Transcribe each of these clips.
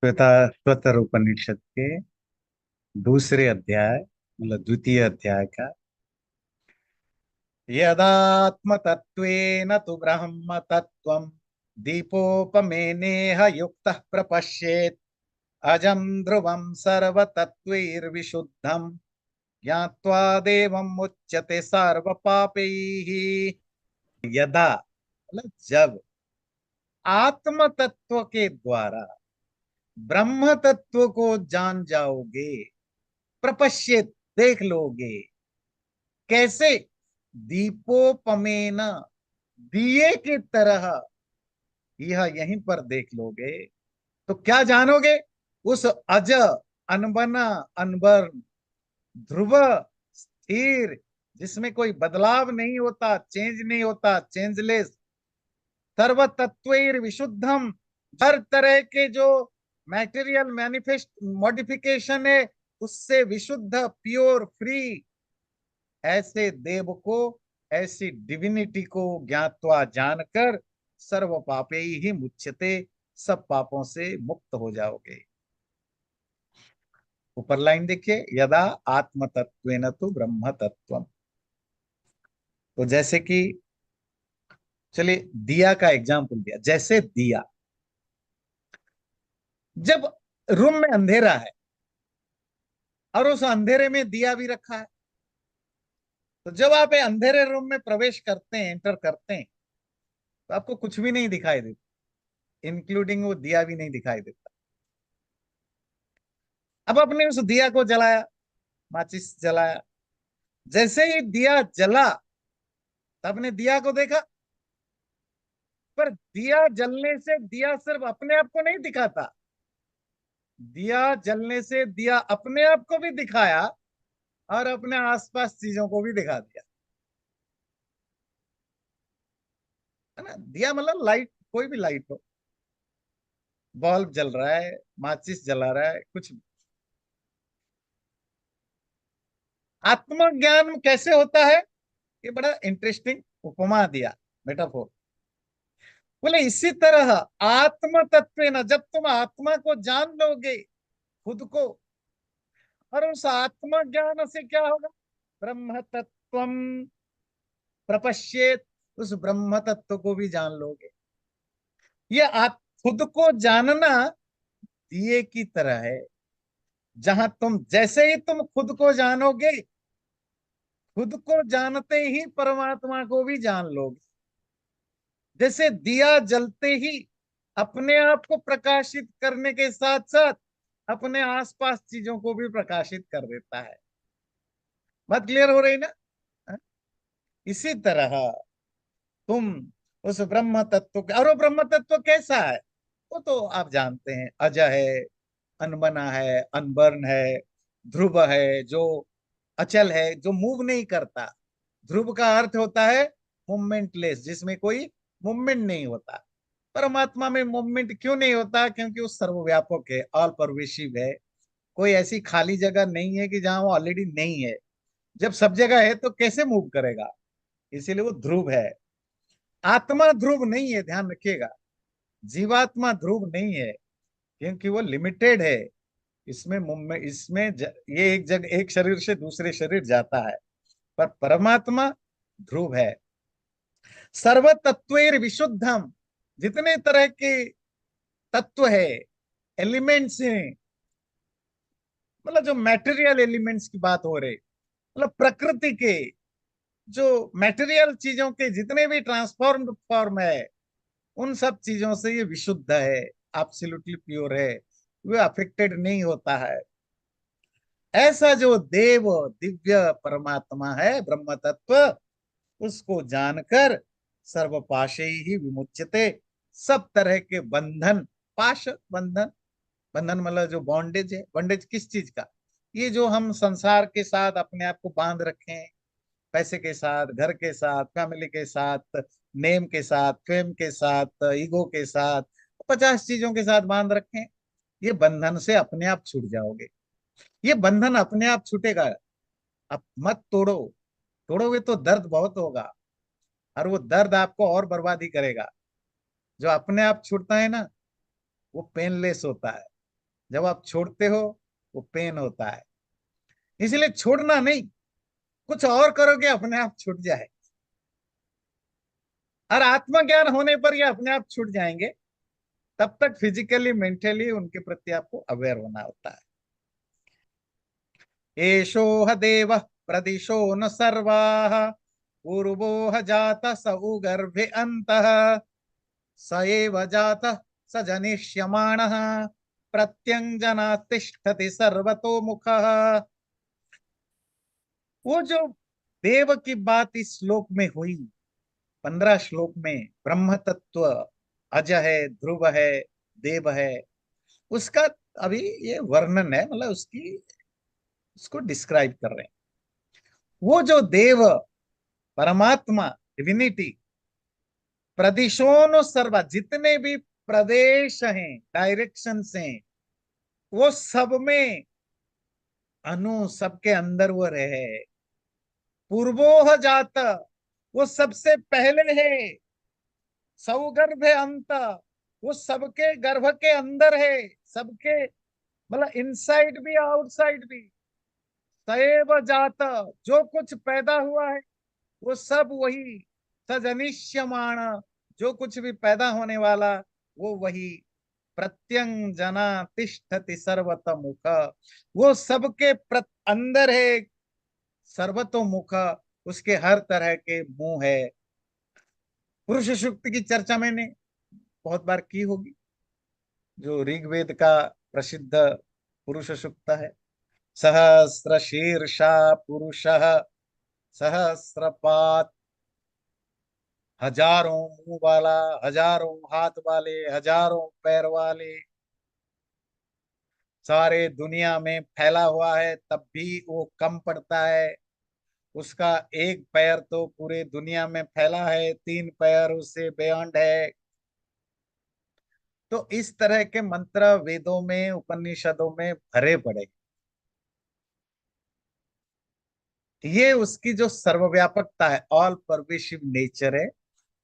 श्वेताश्वतर उपनिषद के दूसरे अध्याय मतलब द्वितीय अध्याय का यदात्म तत्वेन तु ब्रह्म तत्वं दीपोपमेनेह युक्तः प्रपश्येत् अजं ध्रुवं सर्वतत्त्वैर्विशुद्धं ज्ञात्वा देवं मुच्यते सर्वपापैः। यदा मतलब जब आत्म तत्व के द्वारा ब्रह्म तत्व को जान जाओगे, प्रपश्येत देख लोगे। कैसे? दीपोपमेन दिए की तरह यह यहीं पर देख लोगे तो क्या जानोगे? उस अज अनबना अनबर्न ध्रुव स्थिर जिसमें कोई बदलाव नहीं होता, चेंज नहीं होता, चेंजलेस, सर्व तत्व विशुद्धम, हर तरह के जो मैटेरियल मैनिफेस्ट मॉडिफिकेशन है उससे विशुद्ध, प्योर, फ्री, ऐसे देव को, ऐसी डिविनिटी को ज्ञात्वा जानकर सर्व पापे ही मुच्यते, सब पापों से मुक्त हो जाओगे। ऊपर लाइन देखिए, यदा आत्म तत्वेन तो ब्रह्म तत्वम। तो जैसे कि चलिए दिया का एग्जाम्पल दिया, जैसे दिया, जब रूम में अंधेरा है और उस अंधेरे में दिया भी रखा है, तो जब आप अंधेरे रूम में प्रवेश करते हैं, एंटर करते हैं, तो आपको कुछ भी नहीं दिखाई देता, इंक्लूडिंग वो दिया भी नहीं दिखाई देता। अब आपने उस दिया को जलाया, माचिस जलाया, जैसे ही दिया जला तो आपने दिया को देखा, पर दिया जलने से दिया सिर्फ अपने आप को नहीं दिखाता, दिया जलने से दिया अपने आप को भी दिखाया और अपने आसपास चीजों को भी दिखा दिया। है ना? दिया मतलब लाइट, कोई भी लाइट हो, बल्ब जल रहा है, माचिस जला रहा है, कुछ भी। आत्मज्ञान कैसे होता है? ये बड़ा इंटरेस्टिंग उपमा दिया, मेटाफोर। बोले इसी तरह आत्म तत्व न, जब तुम आत्मा को जान लोगे, खुद को, और उस आत्म ज्ञान से क्या होगा? ब्रह्म तत्वम प्रपश्येत, उस ब्रह्म तत्व को भी जान लोगे। ये आप खुद को जानना दिए की तरह है, जहां तुम जैसे ही तुम खुद को जानोगे, खुद को जानते ही परमात्मा को भी जान लोगे। जैसे दिया जलते ही अपने आप को प्रकाशित करने के साथ साथ अपने आसपास चीजों को भी प्रकाशित कर देता है। बात क्लियर हो रही ना? हाँ? इसी तरह तुम उस ब्रह्म तत्व के, और वो ब्रह्म तत्व कैसा है वो तो आप जानते हैं, अज है, अनबना है, अनबर्न है, ध्रुव है, जो अचल है, जो मूव नहीं करता। ध्रुव का अर्थ होता है मूवमेंटलेस, जिसमें कोई मूवमेंट नहीं होता। परमात्मा में मूवमेंट क्यों नहीं होता? क्योंकि वो सर्वव्यापक है, ऑल परवेशिव है। कोई ऐसी खाली जगह नहीं है कि जहां वो ऑलरेडी नहीं है। जब सब जगह है तो कैसे मूव करेगा? इसीलिए वो ध्रुव है। आत्मा ध्रुव नहीं है, ध्यान रखिएगा। जीवात्मा ध्रुव नहीं है, क्योंकि वो लिमिटेड है। इसमें ये एक जगह, एक शरीर से दूसरे शरीर जाता है, पर परमात्मा ध्रुव है। सर्व तत्वेर विशुद्धम, जितने तरह के तत्व है, एलिमेंट्स हैं, मतलब जो मैटेरियल एलिमेंट्स की बात हो रही, मतलब प्रकृति के जो मैटेरियल चीजों के जितने भी ट्रांसफॉर्म्ड फॉर्म है, उन सब चीजों से ये विशुद्ध है, एब्सोल्युटली प्योर है, वो अफेक्टेड नहीं होता है। ऐसा जो देव दिव्य परमात्मा है, ब्रह्म तत्व, उसको जानकर सर्व पाशे ही विमुच्यते, सब तरह के बंधन, पाश बंधन, बंधन मतलब जो बॉन्डेज है, बॉन्डेज किस चीज का? ये जो हम संसार के साथ अपने आप को बांध रखे हैं, पैसे के साथ, घर के साथ, फैमिली के साथ, नेम के साथ, फेम के साथ, ईगो के साथ, 50 चीजों के साथ बांध रखे हैं। ये बंधन से अपने आप छूट जाओगे। ये बंधन अपने आप छूटेगा। अब मत तोड़ो, तोड़ोगे तो दर्द बहुत होगा, और वो दर्द आपको और बर्बादी करेगा। जो अपने आप छूटता है ना, वो पेनलेस होता है। जब आप छोड़ते हो वो पेन होता है। इसलिए छोड़ना नहीं, कुछ और करोगे अपने आप छूट जाए। और आत्मज्ञान होने पर ये अपने आप छूट जाएंगे। तब तक फिजिकली मेंटली उनके प्रति आपको अवेयर होना होता है। एषोह देव प्रदिशो न सर्वाः पूर्वोह जात स उगर्भे अंतः स एव जातः स जनिष्यमाणः प्रत्यंजना तिष्ठति सर्वतो मुखः। वो जो देव की बात इस श्लोक में हुई, 15 श्लोक में, ब्रह्म तत्व अज है, ध्रुव है, देव है, उसका अभी ये वर्णन है, मतलब उसको डिस्क्राइब कर रहे हैं। वो जो देव, परमात्मा, डिविनिटी, प्रदिशों सर्वा, जितने भी प्रदेश हैं, डायरेक्शन हैं, वो सब में अनु, सबके अंदर वो रहे। पूर्वोह जात, वो सबसे पहले है। सौगर्भ अंत, वो सबके गर्भ के अंदर है, सबके, मतलब इनसाइड भी आउटसाइड भी। सैव जात, जो कुछ पैदा हुआ है वो सब वही। सजनिष्यमाण, जो कुछ भी पैदा होने वाला वो वही। प्रत्यंजना तिष्ठति सर्वतोमुख, वो सबके अंदर है, सर्वतोमुख, उसके हर तरह के मुंह है। पुरुष सूक्त की चर्चा मैंने बहुत बार की होगी, जो ऋग्वेद का प्रसिद्ध पुरुष सूक्त है। सहस्र शीर्षा पुरुषः सहस्रपात, हजारों मुंह वाला, हजारों हाथ वाले, हजारों पैर वाले, सारे दुनिया में फैला हुआ है, तब भी वो कम पड़ता है। उसका एक पैर तो पूरे दुनिया में फैला है, 3 पैर उससे बियॉन्ड है। तो इस तरह के मंत्र वेदों में, उपनिषदों में भरे पड़े। ये उसकी जो सर्वव्यापकता है, ऑल परवेशिव नेचर है,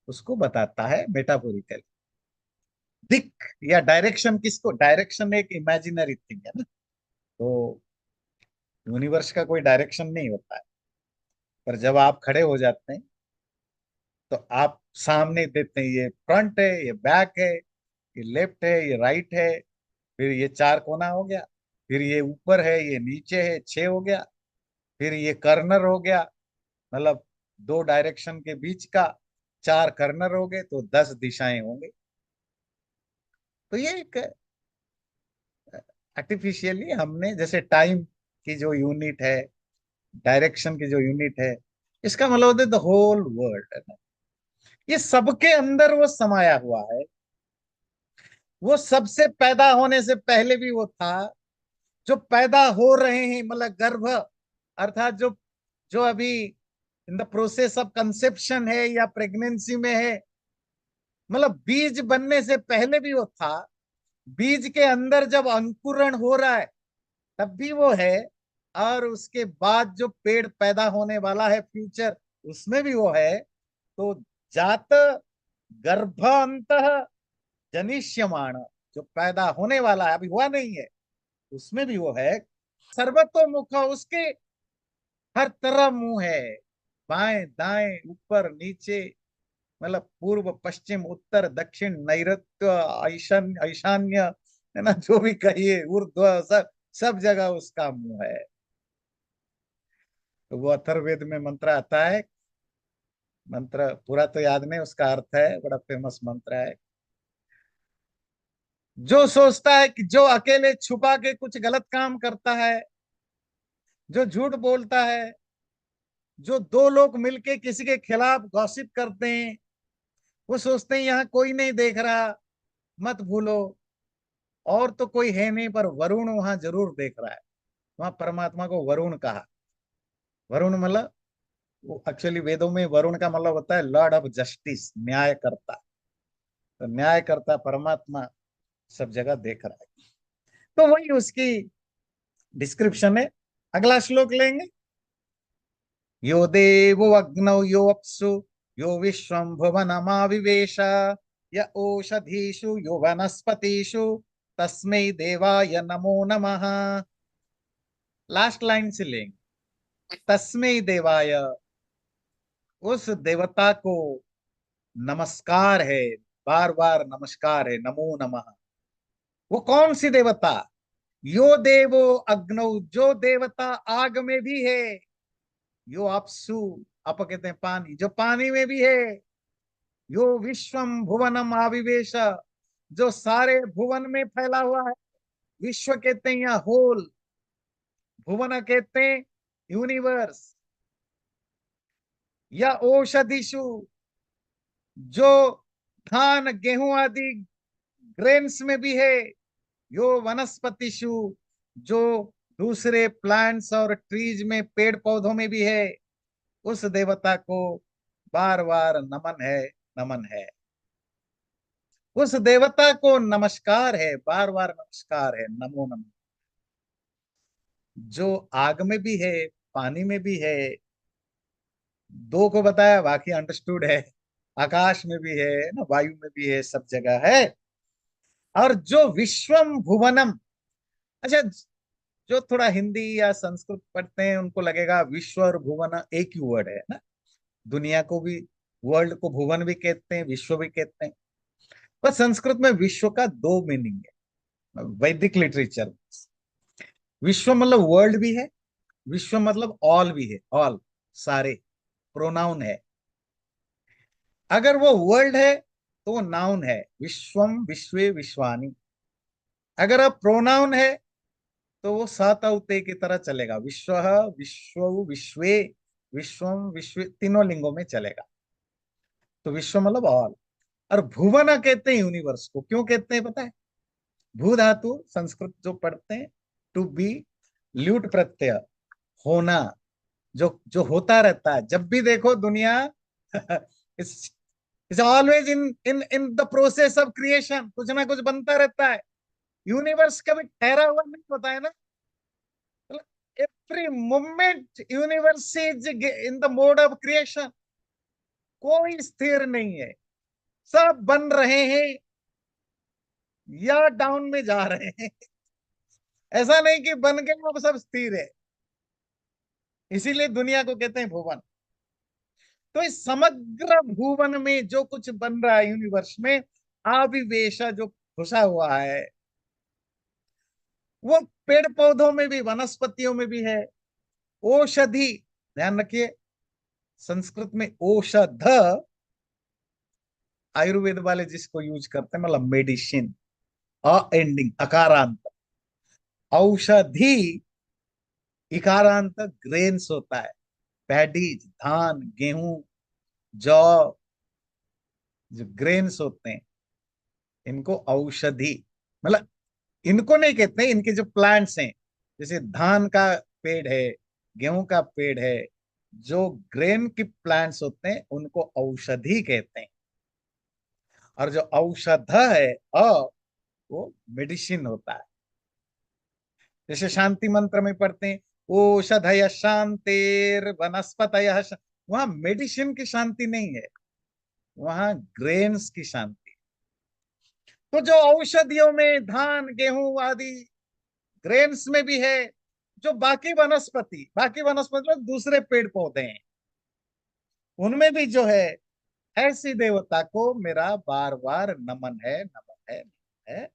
उसको बताता है मेटाफोरिकली। दिक या डायरेक्शन, किसको, डायरेक्शन एक इमेजिनरी थिंग है ना। तो यूनिवर्स का कोई डायरेक्शन नहीं होता है। पर जब आप खड़े हो जाते हैं तो आप सामने देते हैं, ये फ्रंट है, ये बैक है, ये लेफ्ट है, ये राइट है, फिर ये चार कोना हो गया, फिर ये ऊपर है, ये नीचे है, 6 हो गया, फिर ये कर्नर हो गया, मतलब 2 डायरेक्शन के बीच का, 4 कर्नर हो गए तो 10 दिशाएं होंगे। तो ये एक आर्टिफिशियली हमने, जैसे टाइम की जो यूनिट है, डायरेक्शन की जो यूनिट है, इसका मतलब होता है द होल वर्ल्ड है ना। ये सबके अंदर वो समाया हुआ है। वो सबसे पैदा होने से पहले भी वो था। जो पैदा हो रहे हैं, मतलब गर्भ, अर्थात जो जो अभी in the process of conception है या प्रेगनेंसी में है, मतलब बीज बनने से पहले भी वो था। बीज के अंदर जब अंकुरण हो रहा है तब भी वो है। और उसके बाद जो पेड़ पैदा होने वाला है फ्यूचर, उसमें भी वो है। तो जात गर्भ अंत जनिष्यमाण, जो पैदा होने वाला है, अभी हुआ नहीं है, उसमें भी वो है। सर्वतोमुख, उसके हर तरफ मुंह है, बाएं दाएं ऊपर नीचे, मतलब पूर्व पश्चिम उत्तर दक्षिण नैऋत्य ईशान्य ईशान्य, है ना, जो भी कहिए, ऊर्ध्व, सब सब जगह उसका मुंह है। तो वो अथर्ववेद में मंत्र आता है। मंत्र पूरा तो याद नहीं, उसका अर्थ है, बड़ा फेमस मंत्र है। जो सोचता है कि जो अकेले छुपा के कुछ गलत काम करता है, जो झूठ बोलता है, जो 2 लोग मिलके किसी के खिलाफ गॉसिप करते हैं, वो सोचते हैं यहाँ कोई नहीं देख रहा, मत भूलो, और तो कोई है नहीं, पर वरुण वहां जरूर देख रहा है। वहां परमात्मा को वरुण कहा। वरुण मतलब, वो एक्चुअली वेदों में वरुण का मतलब होता है लॉर्ड ऑफ जस्टिस, न्यायकर्ता। तो न्यायकर्ता परमात्मा सब जगह देख रहा है। तो वही उसकी डिस्क्रिप्शन है। अगला श्लोक लेंगे। यो देवो अग्नौ यो अप्सु यो विश्वं भुवनमाविवेश य ओषधीषु यो वनस्पतिषु तस्मै देवाय नमो नमः। लास्ट लाइन से लेंगे, तस्मै देवाय, उस देवता को नमस्कार है, बार बार नमस्कार है, नमो नमः। वो कौन सी देवता? यो देवो अग्नौ, जो देवता आग में भी है। यो अपसु, अप कहते हैं पानी, जो पानी में भी है। यो विश्वम भुवनम आविवेश, जो सारे भुवन में फैला हुआ है। विश्व कहते हैं या होल, भुवन कहते हैं यूनिवर्स। या औषधिषु, जो धान गेहूं आदि ग्रेन्स में भी है। यो वनस्पतिषु, जो दूसरे प्लांट्स और ट्रीज में, पेड़ पौधों में भी है। उस देवता को बार बार नमन है, नमन है। उस देवता को नमस्कार है, बार बार नमस्कार है, नमो नमः। जो आग में भी है, पानी में भी है। दो को बताया, बाकी अंडरस्टूड है। आकाश में भी है ना, वायु में भी है, सब जगह है। और जो विश्वम भुवनम, अच्छा, जो थोड़ा हिंदी या संस्कृत पढ़ते हैं उनको लगेगा विश्व और भुवन एक ही वर्ड है ना। दुनिया को भी, वर्ल्ड को भुवन भी कहते हैं, विश्व भी कहते हैं। पर संस्कृत में विश्व का दो मीनिंग है वैदिक लिटरेचर में। विश्व मतलब वर्ल्ड भी है, विश्व मतलब ऑल भी है, ऑल, सारे, प्रोनाउन है। अगर वो वर्ल्ड है तो वो नाउन है, विश्वम विश्वे विश्वानी। अगर अब प्रोनाउन है तो वो सातौते की तरह चलेगा, विश्व, विश्व, विश्वे, विश्वम, विश्व, तीनों लिंगों में चलेगा। तो विश्व मतलब ऑल। और भुवन कहते हैं यूनिवर्स को, क्यों कहते हैं पता है? भू धातु संस्कृत जो पढ़ते हैं, टू बी, ल्यूट प्रत्यय, होना, जो जो होता रहता है। जब भी देखो दुनिया is always in in in the process of creation, कुछ ना कुछ बनता रहता है। यूनिवर्स कभी ठहरा हुआ नहीं होता है ना। Every moment universe is in the mode of creation. कोई स्थिर नहीं है, सब बन रहे हैं या डाउन में जा रहे हैं। ऐसा नहीं कि बन गए अब सब स्थिर है। इसीलिए दुनिया को कहते हैं भुवन। तो इस समग्र भुवन में जो कुछ बन रहा है यूनिवर्स में, आविवेश जो घुसा हुआ है, वो पेड़ पौधों में भी, वनस्पतियों में भी है। औषधि, ध्यान रखिए, संस्कृत में औषध, आयुर्वेद वाले जिसको यूज करते हैं, मतलब मेडिसिन, अ एंडिंग, अकारांत। औषधि, इकारांत, ग्रेन्स होता है। पैडीज, धान, गेहूं, जौ, जो ग्रेन्स होते हैं, इनको औषधि, मतलब इनको नहीं कहते हैं, इनके जो प्लांट्स हैं, जैसे धान का पेड़ है, गेहूं का पेड़ है, जो ग्रेन की प्लांट्स होते हैं उनको औषधि कहते हैं। और जो औषध है, वो मेडिसिन होता है। जैसे शांति मंत्र में पढ़ते हैं, ओषधय शांतिर वनस्पतय, वहां मेडिसिन की शांति नहीं है, वहां ग्रेन्स की शांति। तो जो औषधियों में धान गेहूं आदि ग्रेन्स में भी है, जो बाकी वनस्पति मतलब दूसरे पेड़ पौधे हैं, उनमें भी जो है, ऐसी देवता को मेरा बार बार नमन है, नमन है, नमन है।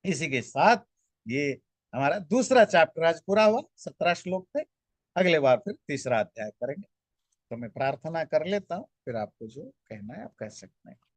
इसी के साथ ये हमारा दूसरा चैप्टर आज पूरा हुआ। 17 श्लोक थे। अगले बार फिर तीसरा अध्याय करेंगे। तो मैं प्रार्थना कर लेता हूँ, फिर आपको जो कहना है आप कह सकते हैं।